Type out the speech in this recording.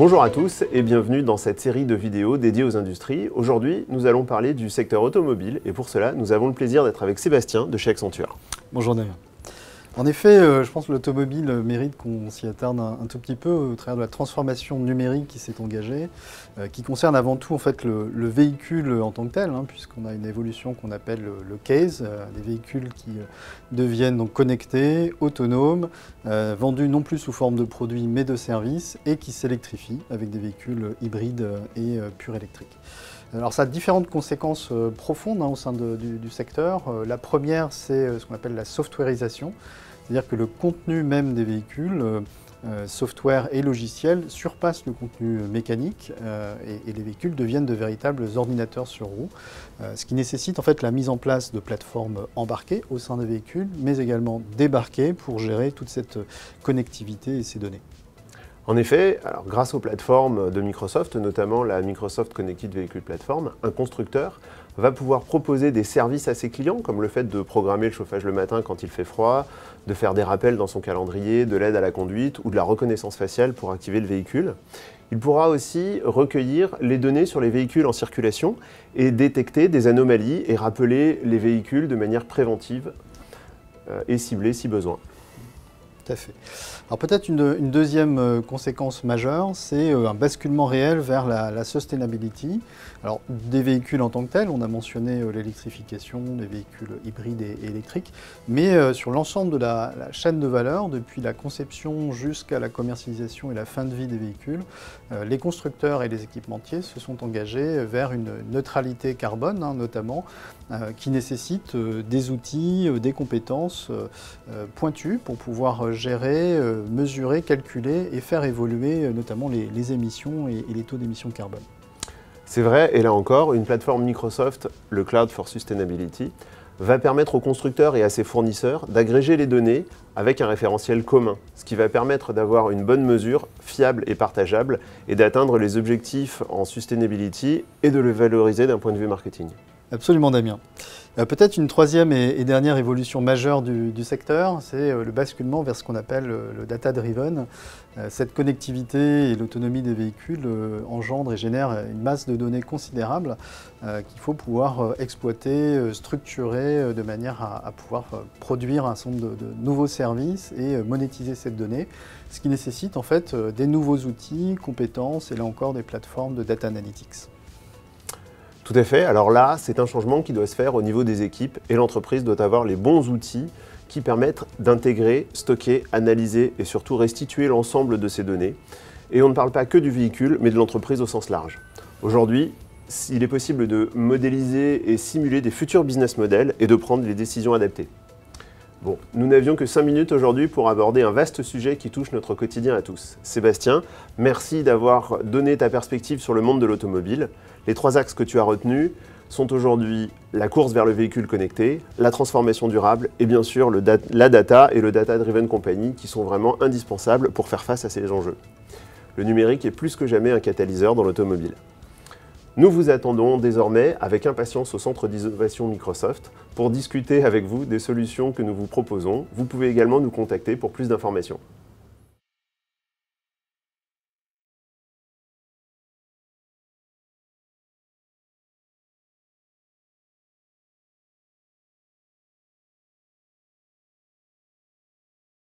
Bonjour à tous et bienvenue dans cette série de vidéos dédiées aux industries. Aujourd'hui, nous allons parler du secteur automobile et pour cela, nous avons le plaisir d'être avec Sébastien de chez Accenture. Bonjour Damien. En effet, je pense que l'automobile mérite qu'on s'y attarde un tout petit peu au travers de la transformation numérique qui s'est engagée, qui concerne avant tout en fait, le véhicule en tant que tel, puisqu'on a une évolution qu'on appelle le case, des véhicules qui deviennent donc connectés, autonomes, vendus non plus sous forme de produits mais de services et qui s'électrifient avec des véhicules hybrides et purs électriques. Alors ça a différentes conséquences profondes au sein du secteur. La première, c'est ce qu'on appelle la softwareisation, c'est-à-dire que le contenu même des véhicules, software et logiciel, surpasse le contenu mécanique et les véhicules deviennent de véritables ordinateurs sur roues, ce qui nécessite en fait la mise en place de plateformes embarquées au sein des véhicules, mais également débarquées pour gérer toute cette connectivité et ces données. En effet, alors, grâce aux plateformes de Microsoft, notamment la Microsoft Connected Vehicle Platform, un constructeur va pouvoir proposer des services à ses clients, comme le fait de programmer le chauffage le matin quand il fait froid, de faire des rappels dans son calendrier, de l'aide à la conduite ou de la reconnaissance faciale pour activer le véhicule. Il pourra aussi recueillir les données sur les véhicules en circulation et détecter des anomalies et rappeler les véhicules de manière préventive et ciblée si besoin. Tout à fait. Alors peut-être une deuxième conséquence majeure, c'est un basculement réel vers la sustainability. Alors des véhicules en tant que tels, on a mentionné l'électrification, des véhicules hybrides et électriques, mais sur l'ensemble de la chaîne de valeur, depuis la conception jusqu'à la commercialisation et la fin de vie des véhicules, les constructeurs et les équipementiers se sont engagés vers une neutralité carbone, notamment, qui nécessite des outils, des compétences pointues pour pouvoir gérer, mesurer, calculer et faire évoluer notamment les émissions et les taux d'émissions de carbone. C'est vrai, et là encore, une plateforme Microsoft, le Cloud for Sustainability, va permettre aux constructeurs et à ses fournisseurs d'agréger les données avec un référentiel commun, ce qui va permettre d'avoir une bonne mesure fiable et partageable et d'atteindre les objectifs en sustainability et de le valoriser d'un point de vue marketing. Absolument Damien. Peut-être une troisième et dernière évolution majeure du secteur, c'est le basculement vers ce qu'on appelle le data-driven. Cette connectivité et l'autonomie des véhicules engendrent et génèrent une masse de données considérable qu'il faut pouvoir exploiter, structurer de manière à pouvoir produire un certain nombre de nouveaux services et monétiser cette donnée, ce qui nécessite en fait des nouveaux outils, compétences et là encore des plateformes de data analytics. Tout à fait. Alors là, c'est un changement qui doit se faire au niveau des équipes et l'entreprise doit avoir les bons outils qui permettent d'intégrer, stocker, analyser et surtout restituer l'ensemble de ces données. Et on ne parle pas que du véhicule, mais de l'entreprise au sens large. Aujourd'hui, il est possible de modéliser et simuler des futurs business models et de prendre les décisions adaptées. Bon, nous n'avions que 5 minutes aujourd'hui pour aborder un vaste sujet qui touche notre quotidien à tous. Sébastien, merci d'avoir donné ta perspective sur le monde de l'automobile. Les 3 axes que tu as retenus sont aujourd'hui la course vers le véhicule connecté, la transformation durable et bien sûr la data et le data-driven company qui sont vraiment indispensables pour faire face à ces enjeux. Le numérique est plus que jamais un catalyseur dans l'automobile. Nous vous attendons désormais avec impatience au centre d'innovation Microsoft pour discuter avec vous des solutions que nous vous proposons. Vous pouvez également nous contacter pour plus d'informations.